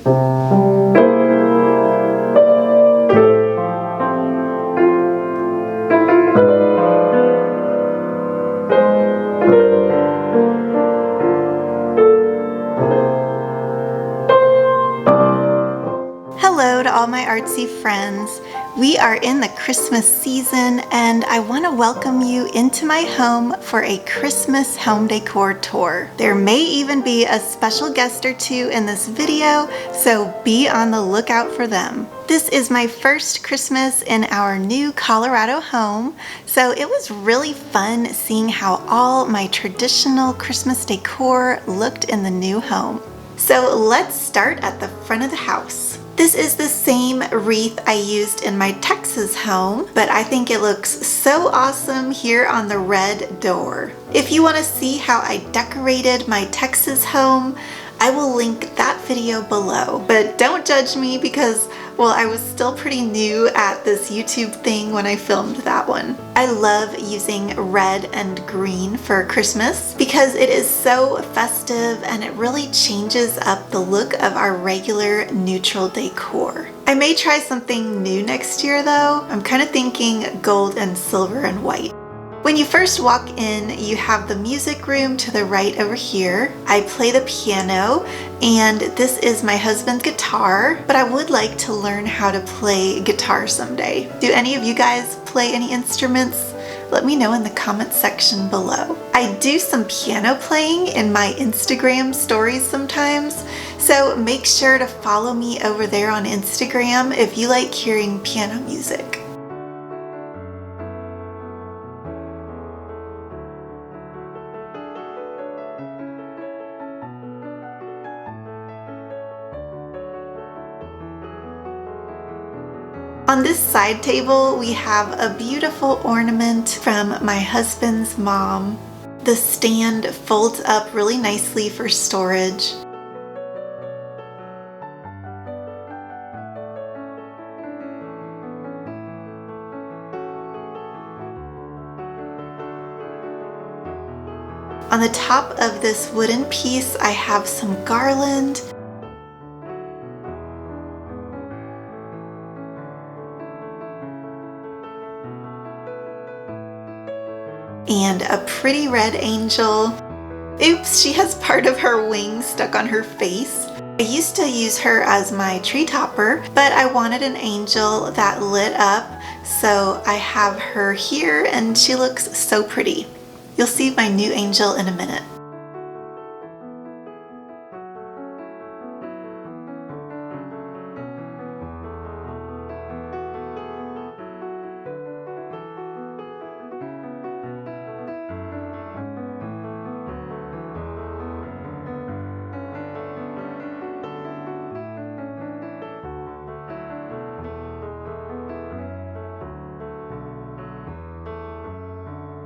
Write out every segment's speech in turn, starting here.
Hello to all my artsy friends. We are in the Christmas season and I want to welcome you into my home for a Christmas home decor tour. There may even be a special guest or two in this video, so be on the lookout for them. This is my first Christmas in our new Colorado home, so it was really fun seeing how all my traditional Christmas decor looked in the new home. So let's start at the front of the house. This is the same wreath I used in my Texas home, but I think it looks so awesome here on the red door. If you want to see how I decorated my Texas home, I will link that video below. But don't judge me because, well, I was still pretty new at this YouTube thing when I filmed that one. I love using red and green for Christmas because it is so festive and it really changes up the look of our regular neutral decor. I may try something new next year though. I'm kind of thinking gold and silver and white. When you first walk in, you have the music room to the right over here. I play the piano, and this is my husband's guitar, but I would like to learn how to play guitar someday. Do any of you guys play any instruments? Let me know in the comment section below. I do some piano playing in my Instagram stories sometimes, so make sure to follow me over there on Instagram if you like hearing piano music. On this side table, we have a beautiful ornament from my husband's mom. The stand folds up really nicely for storage. On the top of this wooden piece, I have some garland. And a pretty red angel. Oops, she has part of her wing stuck on her face. I used to use her as my tree topper, but I wanted an angel that lit up, so I have her here and she looks so pretty. You'll see my new angel in a minute.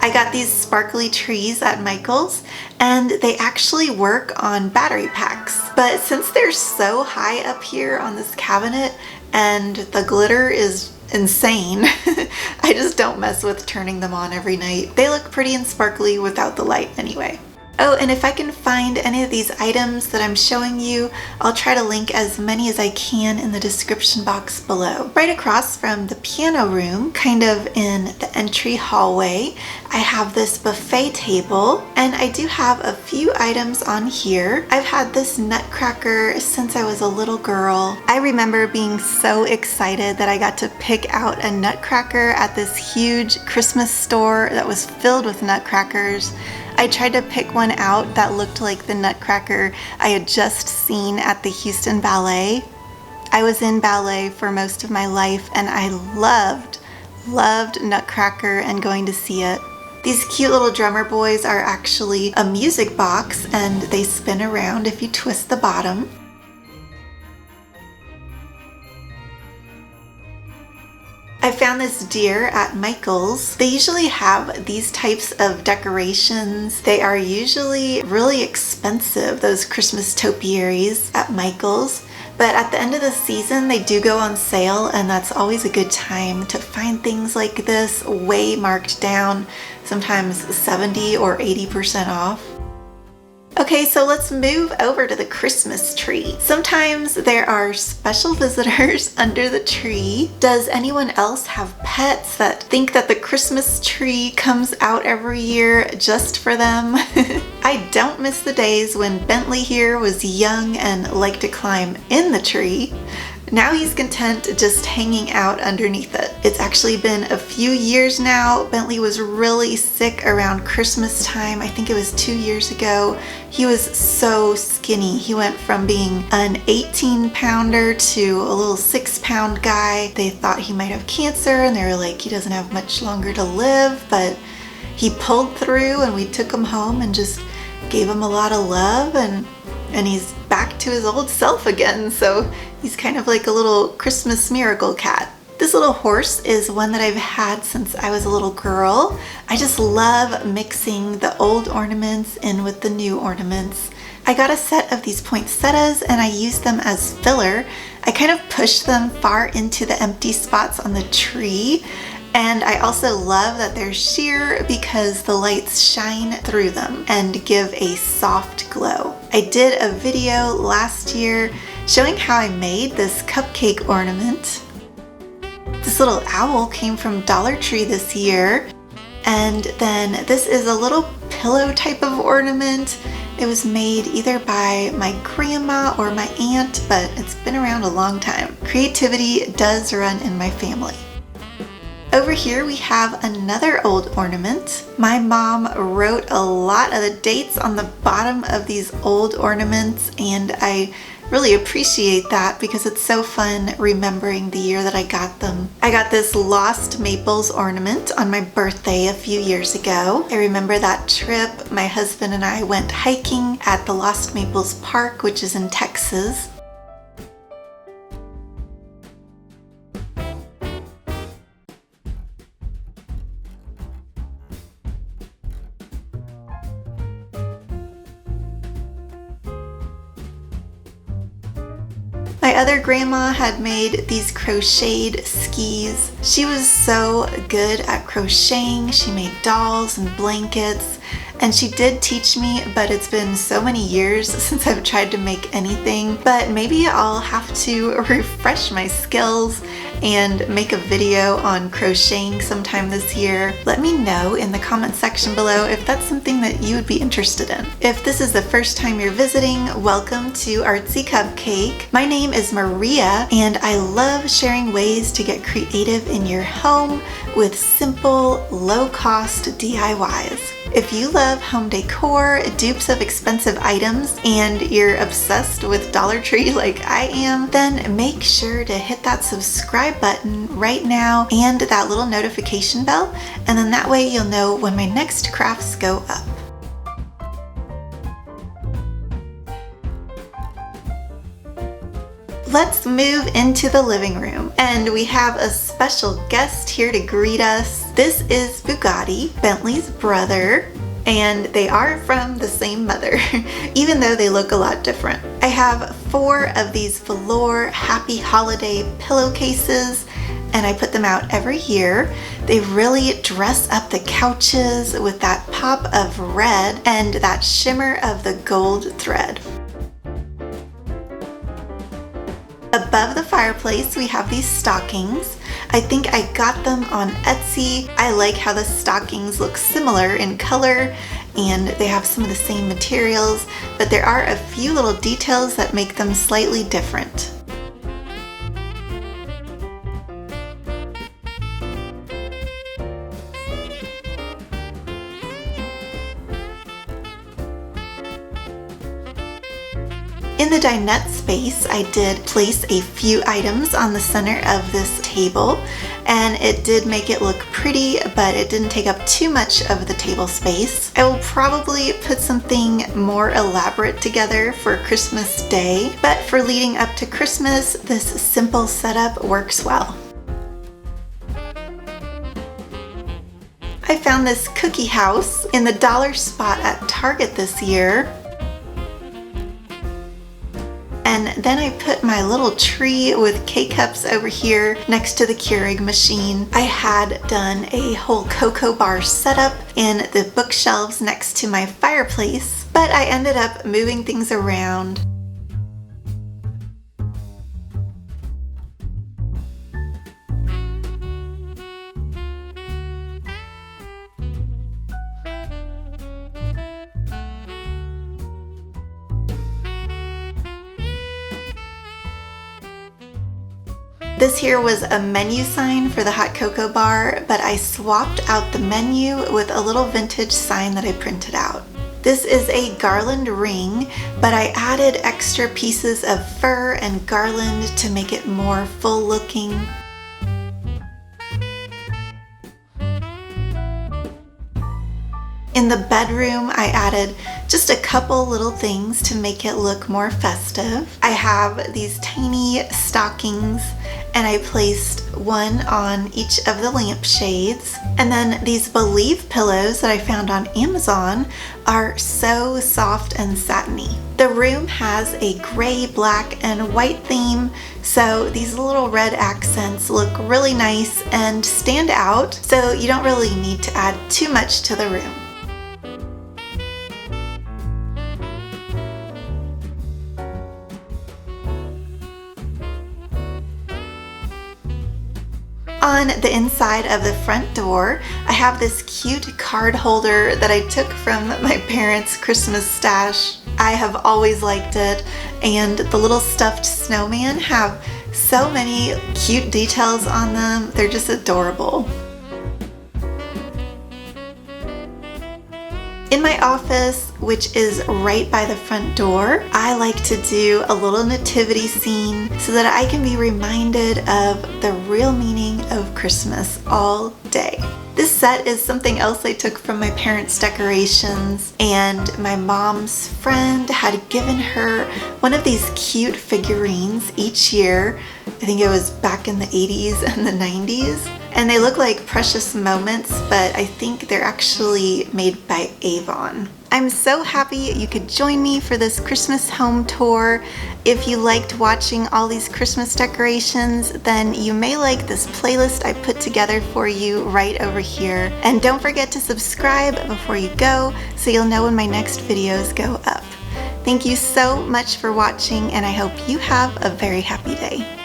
I got these sparkly trees at Michael's and they actually work on battery packs. But since they're so high up here on this cabinet and the glitter is insane, I just don't mess with turning them on every night. They look pretty and sparkly without the light anyway. Oh, and if I can find any of these items that I'm showing you, I'll try to link as many as I can in the description box below. Right across from the piano room, kind of in the entry hallway, I have this buffet table, and I do have a few items on here. I've had this nutcracker since I was a little girl. I remember being so excited that I got to pick out a nutcracker at this huge Christmas store that was filled with nutcrackers. I tried to pick one out that looked like the nutcracker I had just seen at the Houston Ballet. I was in ballet for most of my life and I loved Nutcracker and going to see it. These cute little drummer boys are actually a music box and they spin around if you twist the bottom. I found this deer at Michael's. They usually have these types of decorations. They are usually really expensive, those Christmas topiaries at Michael's. But at the end of the season, they do go on sale, and that's always a good time to find things like this way marked down, sometimes 70 or 80% off. Okay, so let's move over to the Christmas tree. Sometimes there are special visitors under the tree. Does anyone else have pets that think that the Christmas tree comes out every year just for them? I don't miss the days when Bentley here was young and liked to climb in the tree. Now he's content just hanging out underneath it. It's actually been a few years now. Bentley was really sick around Christmas time. I think it was 2 years ago. He was so skinny. He went from being an 18-pounder to a little 6-pound guy. They thought he might have cancer and they were like, he doesn't have much longer to live, but he pulled through and we took him home and just gave him a lot of love, and he's back to his old self again. So he's kind of like a little Christmas miracle cat. This little horse is one that I've had since I was a little girl. I just love mixing the old ornaments in with the new ornaments. I got a set of these poinsettias and I used them as filler. I kind of pushed them far into the empty spots on the tree. And I also love that they're sheer because the lights shine through them and give a soft glow. I did a video last year showing how I made this cupcake ornament. This little owl came from Dollar Tree this year. And then this is a little pillow type of ornament. It was made either by my grandma or my aunt, but it's been around a long time. Creativity does run in my family. Over here we have another old ornament. My mom wrote a lot of the dates on the bottom of these old ornaments, and I really appreciate that because it's so fun remembering the year that I got them. I got this Lost Maples ornament on my birthday a few years ago. I remember that trip. My husband and I went hiking at the Lost Maples Park, which is in Texas. My other grandma had made these crocheted skis. She was so good at crocheting. She made dolls and blankets, and she did teach me, but it's been so many years since I've tried to make anything. But maybe I'll have to refresh my skills and make a video on crocheting sometime this year. Let me know in the comment section below if that's something that you would be interested in. If this is the first time you're visiting, welcome to Artsy Cupcake. My name is Maria, and I love sharing ways to get creative in your home with simple, low-cost DIYs. If you love home decor, dupes of expensive items, and you're obsessed with Dollar Tree like I am, then make sure to hit that subscribe button right now and that little notification bell, and then that way you'll know when my next crafts go up. Let's move into the living room, and we have a special guest here to greet us. This is Bugatti, Bentley's brother, and they are from the same mother, even though they look a lot different. I have 4 of these velour Happy Holiday pillowcases, and I put them out every year. They really dress up the couches with that pop of red and that shimmer of the gold thread. Above the fireplace, we have these stockings. I think I got them on Etsy. I like how the stockings look similar in color and they have some of the same materials, but there are a few little details that make them slightly different. In the dinette space, I did place a few items on the center of this table, and it did make it look pretty, but it didn't take up too much of the table space. I will probably put something more elaborate together for Christmas Day, but for leading up to Christmas, this simple setup works well. I found this cookie house in the dollar spot at Target this year. And then I put my little tree with K-cups over here next to the Keurig machine. I had done a whole cocoa bar setup in the bookshelves next to my fireplace. but I ended up moving things around. This here was a menu sign for the hot cocoa bar, but I swapped out the menu with a little vintage sign that I printed out. This is a garland ring, but I added extra pieces of fur and garland to make it more full looking. In the bedroom, I added just a couple little things to make it look more festive. I have these tiny stockings, and I placed one on each of the lampshades. And then these Believe pillows that I found on Amazon are so soft and satiny. The room has a gray, black, and white theme, so these little red accents look really nice and stand out, so you don't really need to add too much to the room. On the inside of the front door, I have this cute card holder that I took from my parents' Christmas stash. I have always liked it, and the little stuffed snowman have so many cute details on them. They're just adorable. In my office, which is right by the front door, I like to do a little nativity scene so that I can be reminded of the real meaning of Christmas all day. This set is something else I took from my parents' decorations, and my mom's friend had given her one of these cute figurines each year. I think it was back in the 80s and the 90s. And they look like precious moments, but I think they're actually made by Avon. I'm so happy you could join me for this Christmas home tour. If you liked watching all these Christmas decorations, then you may like this playlist I put together for you right over here. And don't forget to subscribe before you go so you'll know when my next videos go up. Thank you so much for watching, and I hope you have a very happy day.